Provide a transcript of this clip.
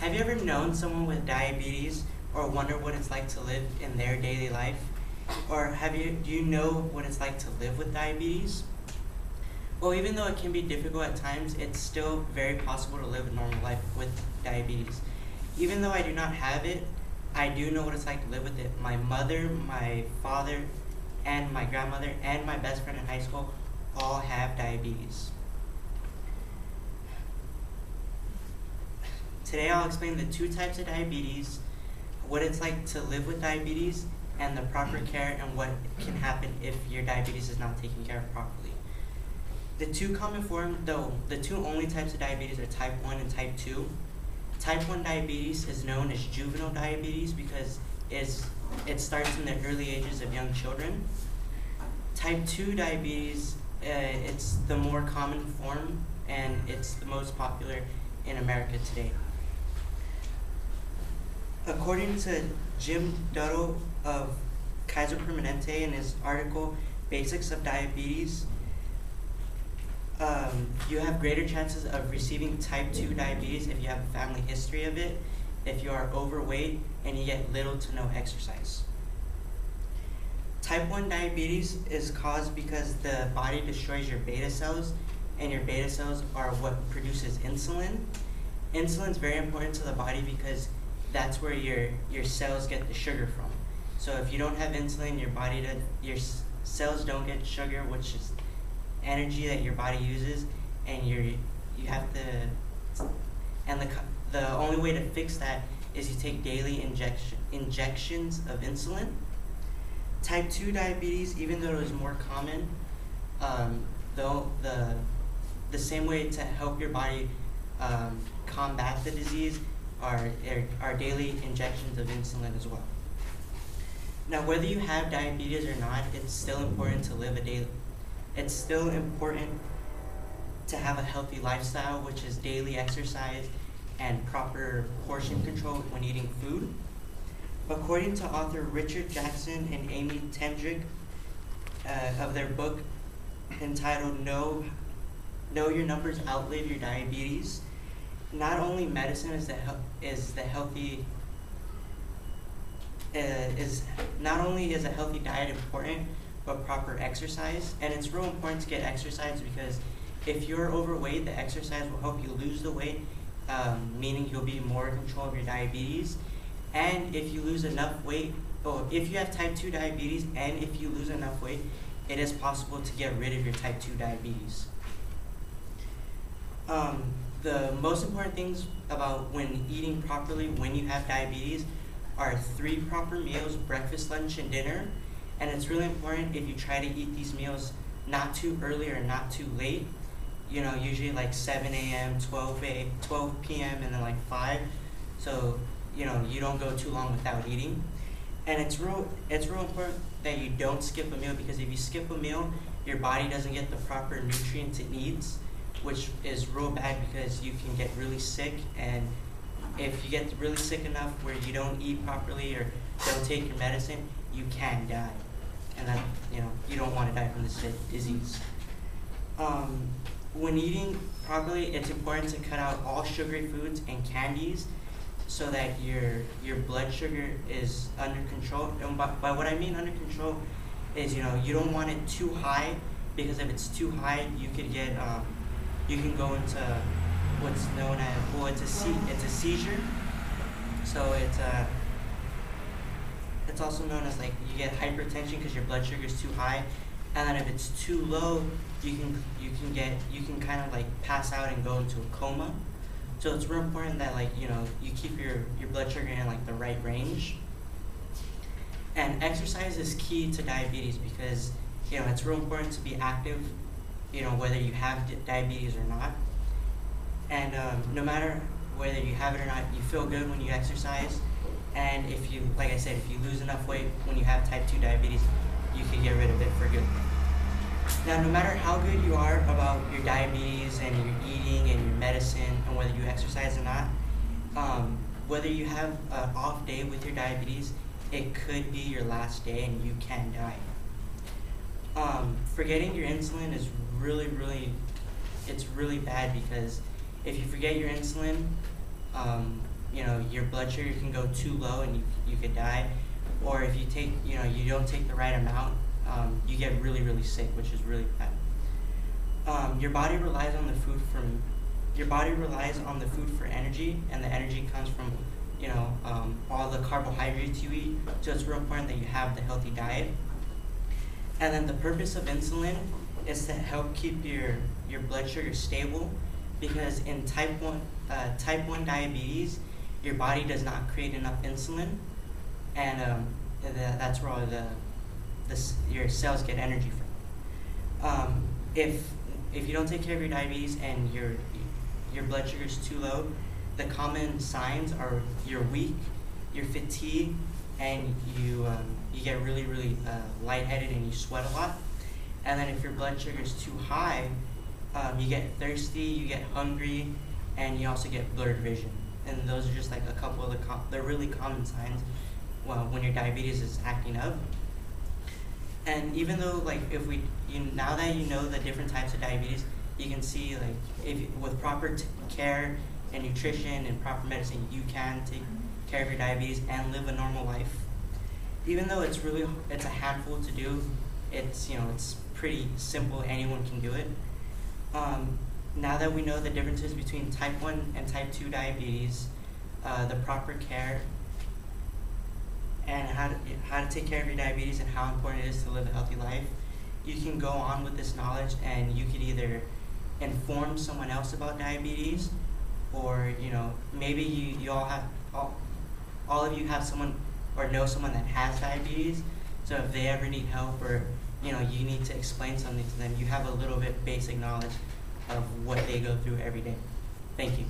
Have you ever known someone with diabetes or wonder what it's like to live in their daily life? Or do you know what it's like to live with diabetes? Well, even though it can be difficult at times, it's still very possible to live a normal life with diabetes. Even though I do not have it, I do know what it's like to live with it. My mother, my father, and my grandmother, and my best friend in high school all have diabetes. Today I'll explain the two types of diabetes, what it's like to live with diabetes, and the proper care and what can happen if your diabetes is not taken care of properly. The two common forms, though, the two only types of diabetes are type 1 and type 2. Type 1 diabetes is known as juvenile diabetes because it starts in the early ages of young children. Type 2 diabetes, it's the more common form and it's the most popular in America today. According to Jim Dutto of Kaiser Permanente in his article, Basics of Diabetes, you have greater chances of receiving type 2 diabetes if you have a family history of it, if you are overweight, and you get little to no exercise. Type 1 diabetes is caused because the body destroys your beta cells, and your beta cells are what produces insulin. Insulin is very important to the body because that's where your cells get the sugar from. So if you don't have insulin, your cells don't get sugar, which is energy that your body uses, and the only way to fix that is you take daily injections of insulin. Type 2 diabetes, even though it is more common, though the same way to help your body combat the disease are daily injections of insulin as well. Now, whether you have diabetes or not, it's still important to live it's still important to have a healthy lifestyle, which is daily exercise and proper portion control when eating food. According to author Richard Jackson and Amy Tendrick of their book entitled Know Your Numbers, Outlive Your Diabetes, not only medicine not only is a healthy diet important, but proper exercise. And it's real important to get exercise because if you're overweight, the exercise will help you lose the weight, meaning you'll be more in control of your diabetes. And if you lose enough weight, if you have type 2 diabetes and if you lose enough weight, it is possible to get rid of your type 2 diabetes. The most important things about when eating properly when you have diabetes are 3 proper meals: breakfast, lunch, and dinner. And it's really important if you try to eat these meals not too early or not too late. Usually like 7 a.m., 12 p.m., and then like 5. So, you don't go too long without eating. And it's real important that you don't skip a meal, because if you skip a meal, your body doesn't get the proper nutrients it needs, which is real bad because you can get really sick. And if you get really sick enough where you don't eat properly or don't take your medicine, you can die. And that, you don't want to die from this disease. When eating properly, it's important to cut out all sugary foods and candies so that your blood sugar is under control. And by what I mean under control is, you don't want it too high, because if it's too high, you could get, you can go into what's known as, it's a seizure. So it's also known as, like, you get hypertension because your blood sugar is too high, and then if it's too low, you can kind of like pass out and go into a coma. So it's real important that, like, you keep your blood sugar in like the right range. And exercise is key to diabetes because it's real important to be active, whether you have diabetes or not. And no matter whether you have it or not, you feel good when you exercise. And if you, like I said, if you lose enough weight when you have type 2 diabetes, you can get rid of it for good. Now, no matter how good you are about your diabetes and your eating and your medicine and whether you exercise or not, whether you have an off day with your diabetes, it could be your last day and you can die. Forgetting your insulin is it's really bad, because if you forget your insulin, your blood sugar can go too low and you could die, or if you take, you don't take the right amount, you get really, really sick, which is really bad. Your body relies on the food for energy, and the energy comes from, all the carbohydrates you eat. So it's real important that you have the healthy diet. And then the purpose of insulin is to help keep your blood sugar stable, because in type 1 diabetes, your body does not create enough insulin, and that's where all your cells get energy from. If you don't take care of your diabetes and your blood sugar is too low, the common signs are you're weak, you're fatigued, and you get really, really lightheaded and you sweat a lot. And then if your blood sugar is too high, you get thirsty, you get hungry, and you also get blurred vision. And those are just like a couple of the really common signs when your diabetes is acting up. And even though now that you know the different types of diabetes, you can see with proper care and nutrition and proper medicine, you can take care of your diabetes and live a normal life. Even though it's a handful to do, it's pretty simple. Anyone can do it. Now that we know the differences between type 1 and type 2 diabetes, the proper care, and how to take care of your diabetes and how important it is to live a healthy life, you can go on with this knowledge and you could either inform someone else about diabetes, or maybe you all of you have someone or know someone that has diabetes. So if they ever need help, or you need to explain something to them, you have a little bit basic knowledge of what they go through every day. Thank you.